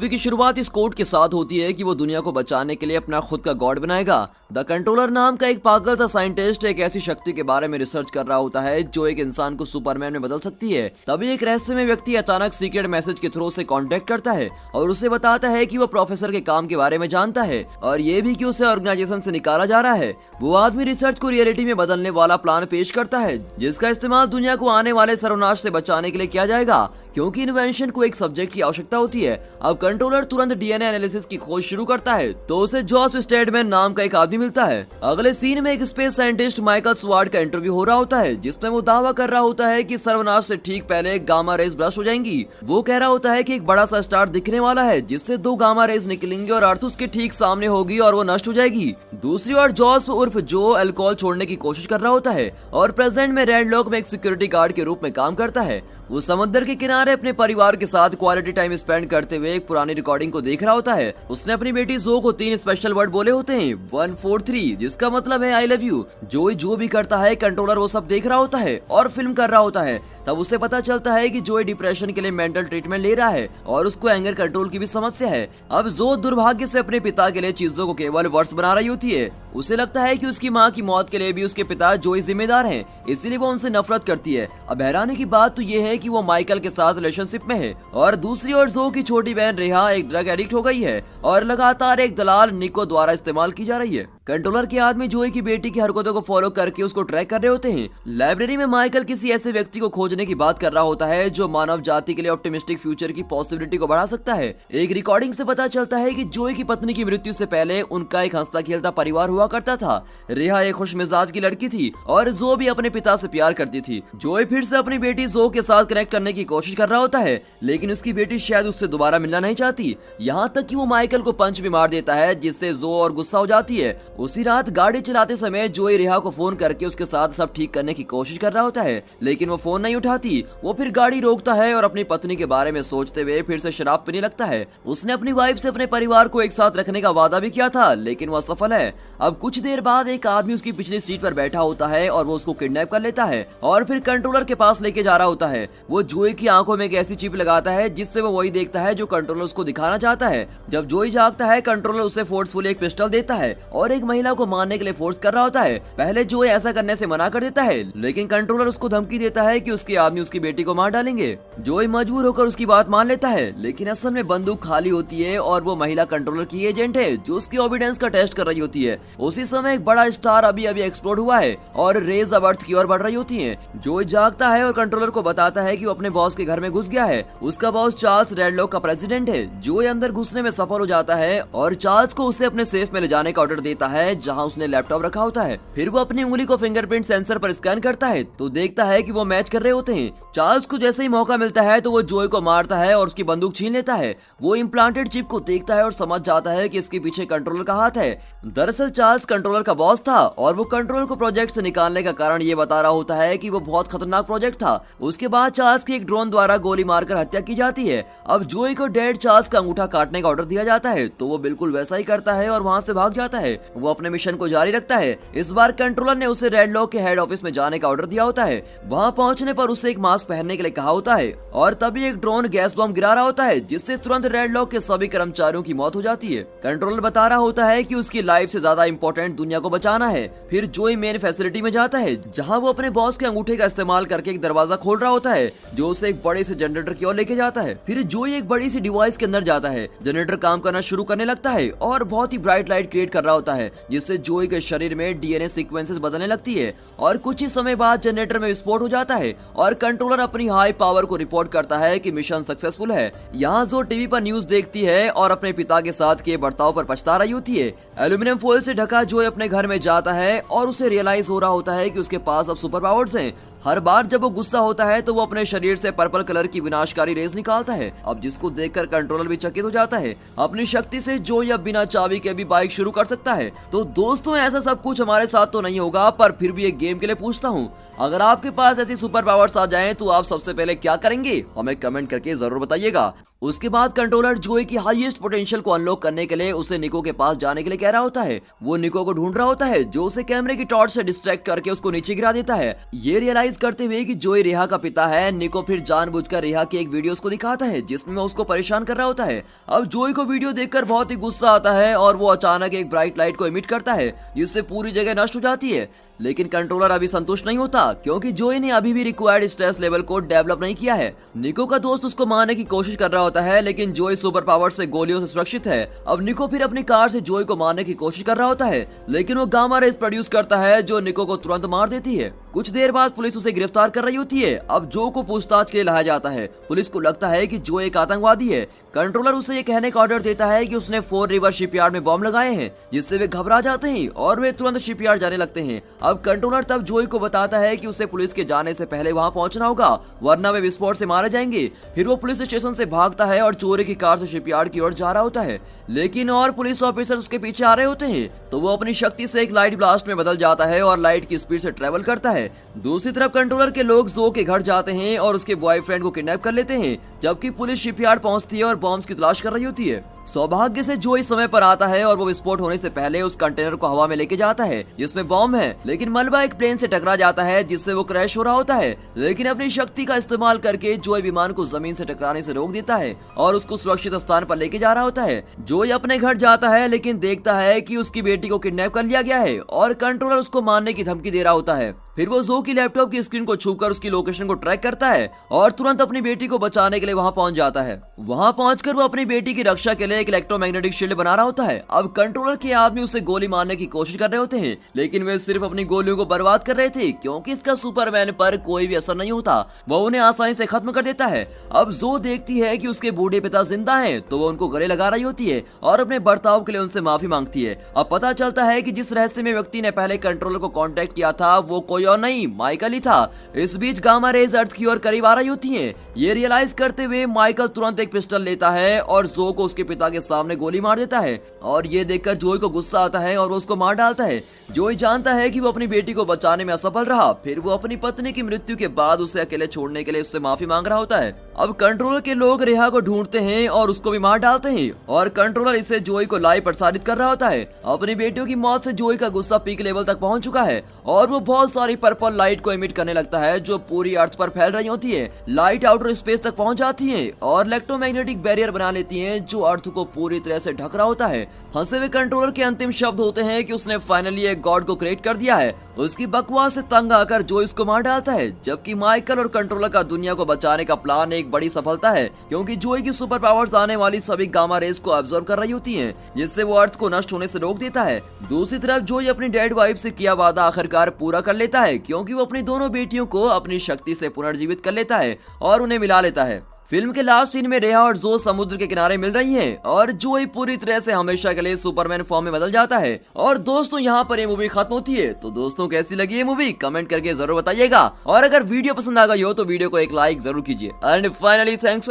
Movie की शुरुआत इस कोट के साथ होती है कि वो दुनिया को बचाने के लिए अपना खुद का गॉड बनाएगा। द कंट्रोलर नाम का एक पागल सा साइंटिस्ट एक ऐसी शक्ति के बारे में रिसर्च कर रहा होता है जो एक इंसान को सुपरमैन में बदल सकती है। तभी एक रहस्यमय व्यक्ति अचानक सीक्रेट मैसेज के थ्रू से कांटेक्ट करता है और उसे बताता है कि वो प्रोफेसर के काम के बारे में जानता है और ये भी कि उसे ऑर्गेनाइजेशन से निकाला जा रहा है। वो आदमी रिसर्च को रियलिटी में बदलने वाला प्लान पेश करता है जिसका इस्तेमाल दुनिया को आने वाले सर्वनाश से बचाने के लिए किया जाएगा, क्योंकि इन्वेंशन को एक सब्जेक्ट की आवश्यकता होती है। अब कंट्रोलर तुरंत डीएनए एनालिसिस की खोज शुरू करता है तो उसे जॉस स्टेडमैन नाम का एक आदमी मिलता है। अगले सीन में एक स्पेस साइंटिस्ट माइकल स्वार्ड का इंटरव्यू हो रहा होता है जिसमें वो दावा कर रहा होता है कि सर्वनाश से ठीक पहले गामा रेज ब्रश हो जाएंगी। वो कह रहा होता है कि एक बड़ा सा स्टार दिखने वाला है जिससे 2 गामा रेज निकलेंगे और अर्थ उसके ठीक सामने होगी और वो नष्ट हो जाएगी। दूसरी ओर जॉस उर्फ जो अल्कोहल छोड़ने की कोशिश कर रहा होता है और प्रेजेंट में रेड लॉक में एक सिक्योरिटी गार्ड के रूप में काम करता है। वो समुद्र के किनारे अपने परिवार के साथ क्वालिटी टाइम स्पेंड करते हुए एक पुरानी रिकॉर्डिंग को देख रहा होता है। उसने अपनी बेटी जो को 3 स्पेशल वर्ड बोले होते हैं 143 जिसका मतलब है आई लव यू। जो भी करता है कंट्रोलर वो सब देख रहा होता है और फिल्म कर रहा होता है। तब उसे पता चलता है कि जोई डिप्रेशन के लिए मेंटल ट्रीटमेंट ले रहा है और उसको एंगर कंट्रोल की भी समस्या है। अब जो दुर्भाग्य से अपने पिता के लिए चीजों को केवल वर्ड्स बना रही होती है। उसे लगता है कि उसकी माँ की मौत के लिए भी उसके पिता जोई जिम्मेदार हैं, इसीलिए वो उनसे नफरत करती है। अब हैरानी की बात तो ये है कि वो माइकल के साथ रिलेशनशिप में है और दूसरी ओर जो की छोटी बहन रेहा एक ड्रग एडिक्ट हो गई है और लगातार एक दलाल निको द्वारा इस्तेमाल की जा रही है। कंट्रोलर के आदमी जोई की बेटी की हरकतों को फॉलो करके उसको ट्रैक कर रहे होते हैं। लाइब्रेरी में माइकल किसी ऐसे व्यक्ति को खोजने की बात कर रहा होता है जो मानव जाति के लिए ऑप्टिमिस्टिक फ्यूचर की पॉसिबिलिटी को बढ़ा सकता है। एक रिकॉर्डिंग से पता चलता है कि जोई की पत्नी की मृत्यु से पहले उनका एक हंसता खेलता परिवार हुआ करता था। रेहा एक खुश मिजाज की लड़की थी और जो भी अपने पिता से प्यार करती थी। जोई फिर से अपनी बेटी जो के साथ कनेक्ट करने की कोशिश कर रहा होता है लेकिन उसकी बेटी शायद उससे दोबारा मिलना नहीं चाहती। यहाँ तक कि वो माइकल को पंच भी मार देता है जिससे जो और गुस्सा हो जाती है। उसी रात गाड़ी चलाते समय जोई रेहा को फोन करके उसके साथ सब ठीक करने की कोशिश कर रहा होता है लेकिन वो फोन नहीं उठाती। वो फिर गाड़ी रोकता है और अपनी पत्नी के बारे में सोचते हुए फिर से शराब पीने लगता है। उसने अपनी वाइफ से अपने परिवार को एक साथ रखने का वादा भी किया था लेकिन वो असफल है। अब कुछ देर बाद एक आदमी उसकी पिछली सीट पर बैठा होता है और वो उसको किडनैप कर लेता है और फिर कंट्रोलर के पास लेके जा रहा होता है। वो जोई की आंखों में एक ऐसी चिप लगाता है जिससे वो वही देखता है जो कंट्रोलर उसको दिखाना चाहता है। जब जोई जागता है कंट्रोलर उसे फोर्सफुली एक पिस्टल देता है और एक महिला को मारने के लिए फोर्स कर रहा होता है। पहले जोई ऐसा करने से मना कर देता है लेकिन कंट्रोलर उसको धमकी देता है कि उसके आदमी उसकी बेटी को मार डालेंगे। जोई मजबूर होकर उसकी बात मान लेता है लेकिन असल में बंदूक खाली होती है और वो महिला कंट्रोलर की एजेंट है जो उसकी ओबिडेंस का टेस्ट कर रही होती है। उसी समय एक बड़ा स्टार अभी एक्सप्लोड हुआ है और रेज अब अर्थ की ओर बढ़ रही होती हैं। जोई जागता है और कंट्रोलर को बताता है कि वो अपने बॉस के घर में घुस गया है। उसका बॉस चार्ल्स रेडलॉक का प्रेसिडेंट है। जोई अंदर घुसने में सफल हो जाता है और चार्ल्स को उसे अपने सेफ में ले जाने का ऑर्डर देता है जहां उसने लैपटॉप रखा होता है। फिर वो अपनी उंगली को फिंगरप्रिंट सेंसर पर स्कैन करता है तो देखता है कि वो मैच कर रहे होते हैं। चार्ल्स को जैसे ही मौका मिलता है तो वो जोई को मारता है और उसकी बंदूक छीन लेता है। वो इम्प्लांटेड चिप को देखता है और समझ जाता है कि इसके पीछे कंट्रोलर का हाथ है। दरअसल चार्ल्स कंट्रोलर का बॉस था और वो कंट्रोलर को प्रोजेक्ट से निकालने का कारण ये बता रहा होता है कि वो बहुत खतरनाक प्रोजेक्ट था। उसके बाद चार्ल्स की एक ड्रोन द्वारा गोली मारकर हत्या की जाती है। अब जोई को डेड चार्ल्स का अंगूठा काटने का ऑर्डर दिया जाता है तो वो बिल्कुल वैसा ही करता है और वहाँ से भाग जाता है। वो अपने मिशन को जारी रखता है। इस बार कंट्रोलर ने उसे रेडलॉक के हेड ऑफिस में जाने का ऑर्डर दिया होता है। वहाँ पहुँचने पर उसे एक मास्क पहनने के लिए कहा होता है और तभी एक ड्रोन गैस बम गिरा रहा होता है जिससे तुरंत रेडलॉक के सभी कर्मचारियों की मौत हो जाती है। कंट्रोलर बता रहा होता है कि उसकी लाइफ से ज्यादा इंपॉर्टेंट दुनिया को बचाना है। फिर जोई मेन फैसिलिटी में जाता है जहाँ वो अपने बॉस के अंगूठे का इस्तेमाल करके एक दरवाजा खोल रहा होता है जो उसे एक बड़े से जनरेटर की ओर लेके जाता है। फिर जोई एक बड़ी सी डिवाइस के अंदर जाता है। जनरेटर काम करना शुरू करने लगता है और बहुत ही ब्राइट लाइट क्रिएट कर रहा होता है जिससे जोई के शरीर में डीएनए सीक्वेंसेस बदलने लगती है और कुछ ही समय बाद जनरेटर में विस्फोट हो जाता है और कंट्रोलर अपनी हाई पावर को रिपोर्ट करता है कि मिशन सक्सेसफुल है। यहाँ जो टीवी पर न्यूज देखती है और अपने पिता के साथ के बर्ताव पर पछता रही होती है। एल्यूमिनियम फॉइल से ढका जोई अपने घर में जाता है और उसे रियलाइज हो रहा होता है कि उसके पास अब सुपर पावर्स हैं। हर बार जब वो गुस्सा होता है तो वो अपने शरीर से पर्पल कलर की विनाशकारी रेस निकालता है। अब जिसको देखकर कंट्रोलर भी चकित हो जाता है। अपनी शक्ति से जोई अब बिना चाबी के भी बाइक शुरू कर सकता है। तो दोस्तों ऐसा सब कुछ हमारे साथ तो नहीं होगा पर फिर भी एक गेम के लिए पूछता हूँ, अगर आपके पास ऐसी सुपर पावर्स आ जाएं तो आप सबसे पहले क्या करेंगे? हमें कमेंट करके जरूर बताइएगा। उसके बाद कंट्रोलर जोई की हाईएस्ट पोटेंशियल को अनलॉक करने के लिए उसे निको के पास जाने के लिए कह रहा होता है। वो निको को ढूंढ रहा होता है जो उसे कैमरे की टॉर्च से डिस्ट्रैक्ट करके उसको नीचे गिरा देता है। ये रियलाइज करते हुए कि जोई रेहा का पिता है, निको फिर जानबूझकर रेहा की एक वीडियो उसको दिखाता है जिसमें उसको परेशान कर रहा होता है। अब जोई को वीडियो देखकर बहुत ही गुस्सा आता है और वो अचानक एक ब्राइट लाइट को इमिट करता है जिससे पूरी जगह नष्ट हो जाती है। लेकिन कंट्रोलर अभी संतुष्ट नहीं होता क्योंकि जोई ने अभी भी रिक्वायर्ड स्ट्रेस लेवल को डेवलप नहीं किया है। निको का दोस्त उसको मारने की कोशिश कर रहा होता है लेकिन जोई सुपर पावर से गोलियों से सुरक्षित है। अब निको फिर अपनी कार से जोई को मारने की कोशिश कर रहा होता है लेकिन वो गामा रेस प्रोड्यूस करता है जो निको को तुरंत मार देती है। कुछ देर बाद पुलिस उसे गिरफ्तार कर रही होती है। अब जो को पूछताछ के लिए लाया जाता है। पुलिस को लगता है कि जो एक आतंकवादी है। कंट्रोलर उसे ये कहने का ऑर्डर देता है कि उसने 4 रिवर शिपयार्ड में बॉम्ब लगाए हैं जिससे वे घबरा जाते हैं और वे तुरंत शिपयार्ड जाने लगते हैं। अब कंट्रोलर तब जोई को बताता है कि उसे पुलिस के जाने से पहले वहां पहुंचना होगा वरना वे विस्फोट से मारे जाएंगे। फिर वो पुलिस स्टेशन से भागता है और चोरी की कार से शिपयार्ड की ओर जा रहा होता है लेकिन और पुलिस ऑफिसर उसके पीछे आ रहे होते हैं तो वो अपनी शक्ति से एक लाइट ब्लास्ट में बदल जाता है और लाइट की स्पीड से ट्रेवल करता है। दूसरी तरफ कंट्रोलर के लोग जो के घर जाते हैं और उसके बॉयफ्रेंड को किडनैप कर लेते हैं जबकि पुलिस शिपयार्ड पहुंचती है और बॉम्ब्स की तलाश कर रही होती है। सौभाग्य से जोई समय पर आता है और वो विस्फोट होने से पहले उस कंटेनर को हवा में लेके जाता है जिसमें बॉम्ब है लेकिन मलबा एक प्लेन से टकरा जाता है जिससे वो क्रैश हो रहा होता है। लेकिन अपनी शक्ति का इस्तेमाल करके जोई विमान को जमीन से टकराने से रोक देता है और उसको सुरक्षित स्थान पर लेके जा रहा होता है। जोई अपने घर जाता है लेकिन देखता है कि उसकी बेटी को किडनैप कर लिया गया है और कंट्रोलर उसको मारने की धमकी दे रहा होता है। फिर वो जो की लैपटॉप की स्क्रीन को छूकर उसकी लोकेशन को ट्रैक करता है और तुरंत अपनी बेटी को बचाने के लिए वहां पहुंच जाता है। वहां पहुंचकर वो अपनी बेटी की रक्षा के लिए एक इलेक्ट्रोमैग्नेटिक शील्ड बना रहा होता है। अब कंट्रोलर के आदमी उसे गोली मारने की कोशिश कर रहे होते हैं लेकिन वे सिर्फ अपनी गोलियों को बर्बाद कर रहे थे क्योंकि इसका सुपरमैन पर कोई भी असर नहीं होता। वो उन्हें आसानी से खत्म कर देता है। अब जो देखती है कि उसके बूढ़े पिता जिंदा हैं तो वो उनको गले लगा रही होती है और अपने बर्ताव के लिए उनसे माफी मांगती है। अब पता चलता है कि जिस रहस्यमय व्यक्ति ने पहले कंट्रोलर को कांटेक्ट किया था वो कोई और नहीं माइकल ही था। इस बीच गामा रेज अर्थ की ओर करीब आ रही होती हैं। ये रियलाइज करते हुए माइकल तुरंत एक पिस्टल लेता है और जो को उसके पिता के सामने गोली मार देता है और ये देखकर जोई को गुस्सा आता है और वो उसको मार डालता है। जोई जानता है कि वो अपनी बेटी को बचाने में असफल रहा। फिर वो अपनी पत्नी की मृत्यु के बाद उसे अकेले छोड़ने के लिए उससे माफी मांग रहा होता है। अब कंट्रोलर के लोग रेहा को ढूंढते हैं और उसको भी मार डालते हैं और कंट्रोलर इसे जोई को लाइव प्रसारित कर रहा होता है। अपनी बेटियों की मौत से जोई का गुस्सा पीक लेवल तक पहुंच चुका है और वो बहुत सारी पर्पल लाइट को इमिट करने लगता है जो पूरी अर्थ पर फैल रही होती है। लाइट आउटर स्पेस तक पहुंच जाती है और इलेक्ट्रोमैग्नेटिक बैरियर बना लेती है जो अर्थ को पूरी तरह से ढक रहा होता है। फंसे हुए कंट्रोलर के अंतिम शब्द होते हैं कि उसने फाइनली एक गॉड को क्रिएट कर दिया है। उसकी बकवास से तंग आकर जोई इसको मार डालता है जबकि माइकल और कंट्रोलर का दुनिया को बचाने का प्लान एक बड़ी सफलता है क्योंकि जोई की सुपर पावर्स आने वाली सभी गामा रेज को अब्सॉर्ब कर रही होती हैं जिससे वो अर्थ को नष्ट होने से रोक देता है। दूसरी तरफ जोई अपनी डेड वाइफ से किया वादा आखिरकार पूरा कर लेता है क्योंकि वो अपनी दोनों बेटियों को अपनी शक्ति से पुनर्जीवित कर लेता है और उन्हें मिला लेता है। फिल्म के लास्ट सीन में रेहा और जो समुद्र के किनारे मिल रही हैं और जोई पूरी तरह से हमेशा के लिए सुपरमैन फॉर्म में बदल जाता है। और दोस्तों यहाँ पर ये मूवी खत्म होती है। तो दोस्तों कैसी लगी ये मूवी कमेंट करके जरूर बताइएगा और अगर वीडियो पसंद आ गई हो तो वीडियो को एक लाइक जरूर कीजिए। And finally thanks